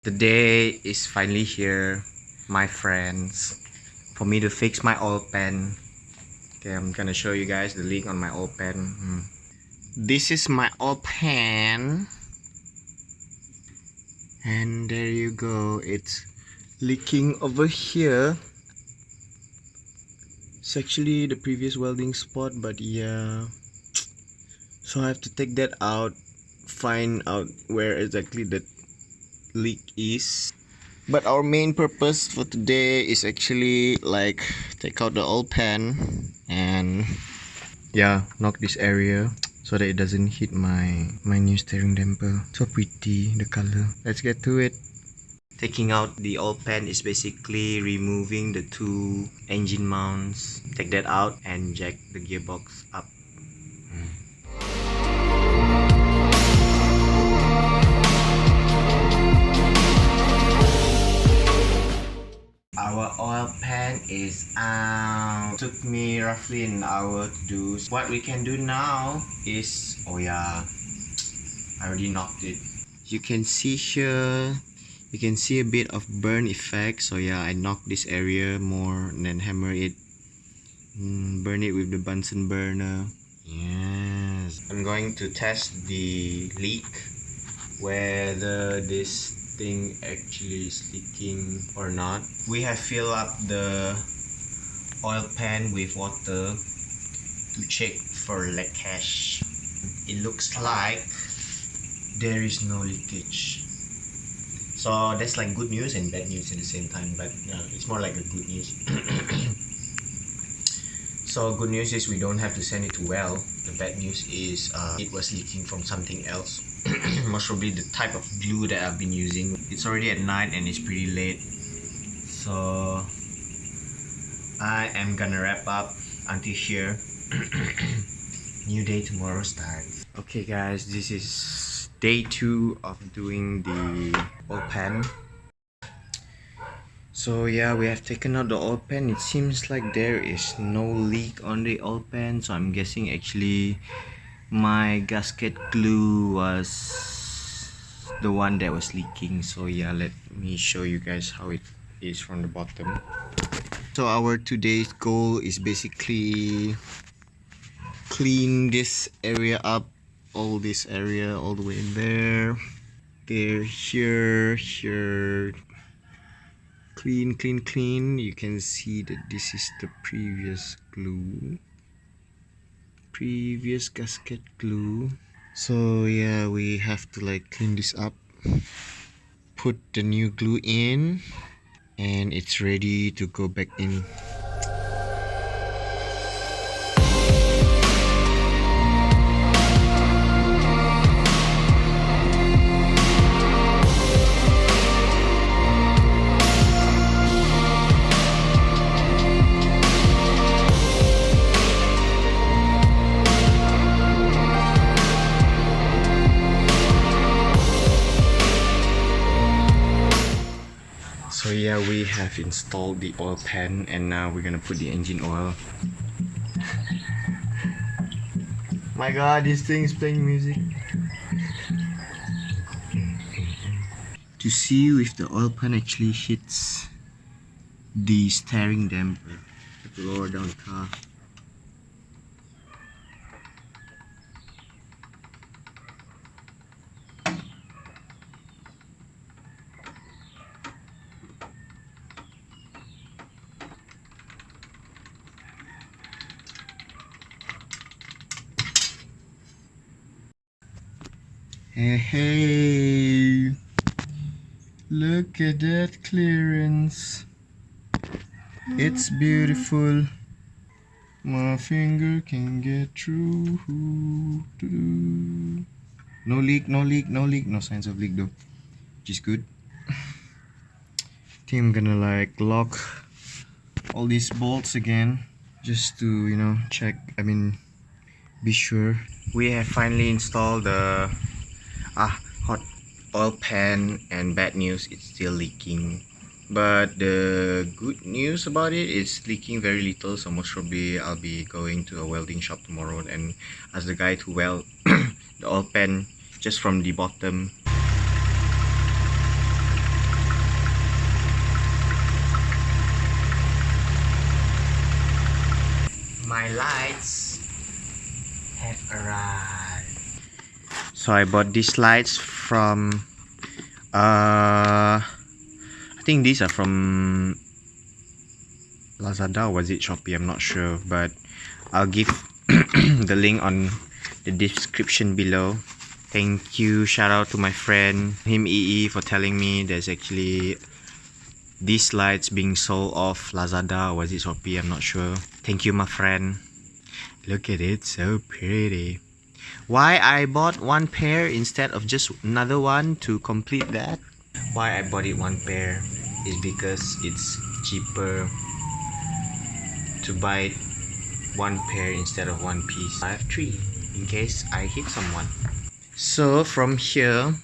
The day is finally here, my friends, for me to fix my oil pan. Okay, I'm gonna show you guys the leak on my oil pan. This is my oil pan, and there you go. It's leaking over here. It's actually the previous welding spot, but yeah, so I have to take that out, find out where exactly the leak is. But our main purpose for today is actually like take out the old pan and yeah, knock this area so that it doesn't hit my new steering damper. So pretty, the color. Let's get to it. Taking out the old pan is basically removing the two engine mounts. Take that out and jack the gearbox up. Our oil pan is out. Took me roughly an hour to do. What we can do now is, oh yeah, I already knocked it. You can see here, you can see a bit of burn effect. So yeah, I knocked this area more and then hammer it. Burn it with the Bunsen burner. Yes. I'm going to test the leak, whether this thing actually is leaking or not. We have filled up the oil pan with water to check for leakage. It looks like there is no leakage. So that's like good news and bad news at the same time, but it's more like a good news. So good news is we don't have to send it to well. The bad news is it was leaking from something else. Most probably the type of glue that I've been using. It's already at night and it's pretty late, so I am gonna wrap up until here. New day tomorrow starts. Okay guys, this is day 2 of doing the oil pan. So yeah, we have taken out the oil pan. It seems like there is no leak on the oil pan, so I'm guessing actually my gasket glue was the one that was leaking. So yeah, let me show you guys how it is from the bottom. So our today's goal is basically clean this area up, all this area all the way there, here, clean. You can see that this is the previous glue, previous gasket glue. So yeah, we have to like clean this up, put the new glue in, and it's ready to go back in. So yeah, we have installed the oil pan and now we're gonna put the engine oil. My god, this thing is playing music. To see if the oil pan actually hits the steering damper, have to lower down the car. Hey, look at that clearance. It's beautiful. My finger can get through. No leak, no signs of leak though, which is good. I think I'm gonna like lock all these bolts again just to, you know, check, be sure. We have finally installed the hot oil pan, and bad news, it's still leaking. But the good news about it is leaking very little, so most probably I'll be going to a welding shop tomorrow and ask the guy to weld the oil pan just from the bottom. lights have arrived. So I bought these lights from I think these are from Lazada, or was it Shopee? I'm not sure, but I'll give the link on the description below. Thank you, shout out to my friend him EE for telling me there's actually these lights being sold off Lazada, or was it Shopee? I'm not sure. Thank you, my friend. Look at it, so pretty. Why I bought one pair instead of just another one to complete that? Why I bought it one pair is because it's cheaper to buy one pair instead of one piece. I have 3 in case I hit someone. So from here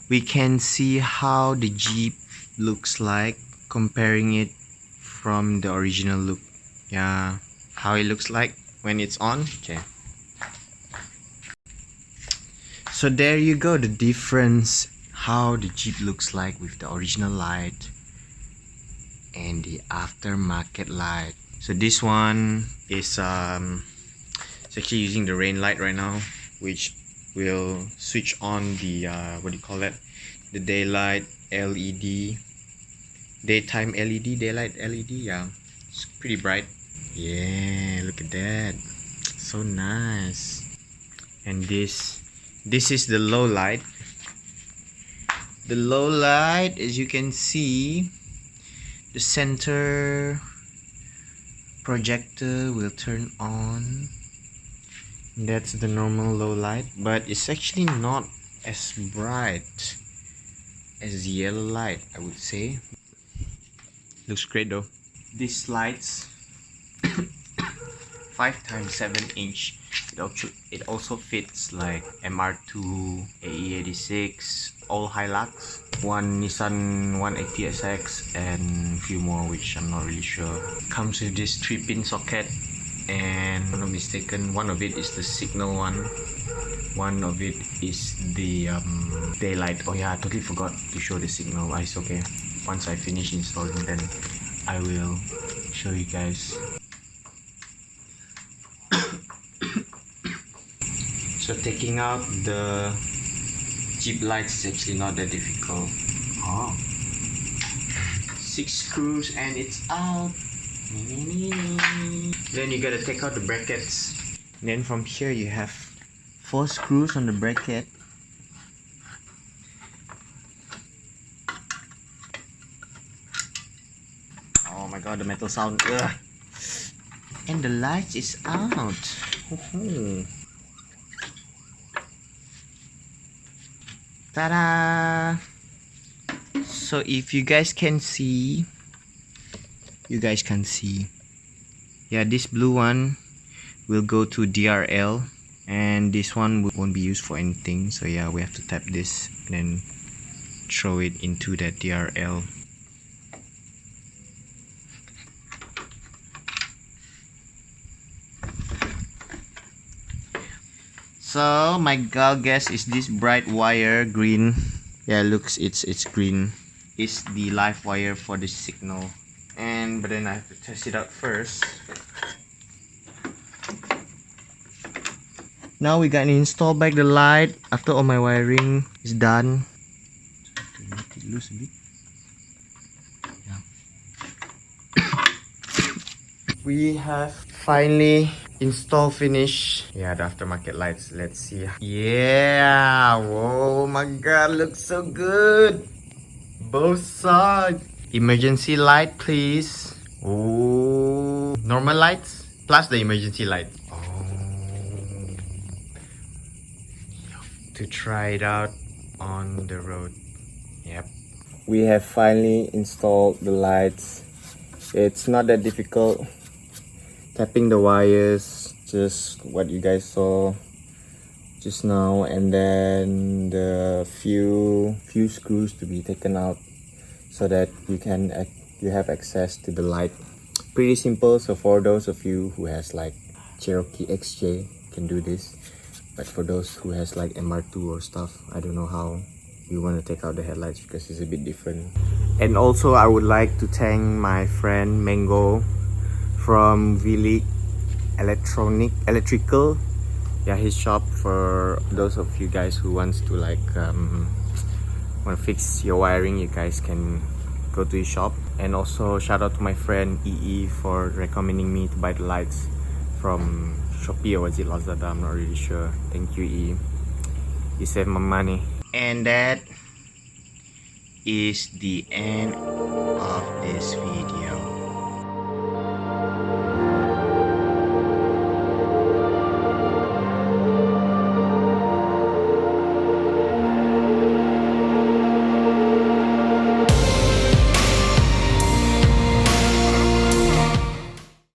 we can see how the Jeep looks like, comparing it from the original look. Yeah, how it looks like when it's on. Okay, so there you go, the difference, how the Jeep looks like with the original light and the aftermarket light. So this one is it's actually using the rain light right now, which will switch on the what do you call that, the daylight LED, daytime LED, daylight LED. Yeah, it's pretty bright. Yeah, look at that, so nice. And this is the low light. The low light, as you can see, the center projector will turn on. That's the normal low light, but it's actually not as bright as the yellow light, I would say. Looks great though. These lights 5x7 inch. It also fits like MR2, AE86, all Hilux, one Nissan 180SX, and a few more which I'm not really sure. Comes with this 3-pin socket, and if I'm not mistaken, one of it is the signal one of it is the daylight. Oh yeah, I totally forgot to show the signal. It's okay, once I finish installing then I will show you guys. So taking out the Jeep lights is actually not that difficult. 6 screws and it's out. Then you gotta take out the brackets. And then from here you have 4 screws on the bracket. Oh my god, the metal sound. Ugh. And the light is out. Ta-da! So if you guys can see, yeah, this blue one will go to DRL, and this one won't be used for anything. So yeah, we have to tap this and then throw it into that DRL. So my guess is this bright wire, green. Yeah, looks it's green. Is the live wire for the signal. But then I have to test it out first. Now we got to install back the light after all my wiring is done. So I have to make it loose a bit. Yeah. We have finally install finish. Yeah, the aftermarket lights. Let's see. Yeah, whoa, my god, looks so good. Both sides. Emergency light, please. Oh, normal lights plus the emergency light. Oh, to try it out on the road. Yep. We have finally installed the lights. It's not that difficult. Tapping the wires, just what you guys saw just now, and then the few screws to be taken out so that you have access to the light. Pretty simple. So for those of you who has like Cherokee XJ can do this, but for those who has like MR2 or stuff, I don't know how you want to take out the headlights because it's a bit different. And also I would like to thank my friend Mango from Vilik electrical. Yeah, his shop for those of you guys who wants to like want to fix your wiring. You guys can go to his shop. And also shout out to my friend EE for recommending me to buy the lights from Shopee, or was it Lazada? I'm not really sure. Thank you, EE. You saved my money. And that is the end of this video.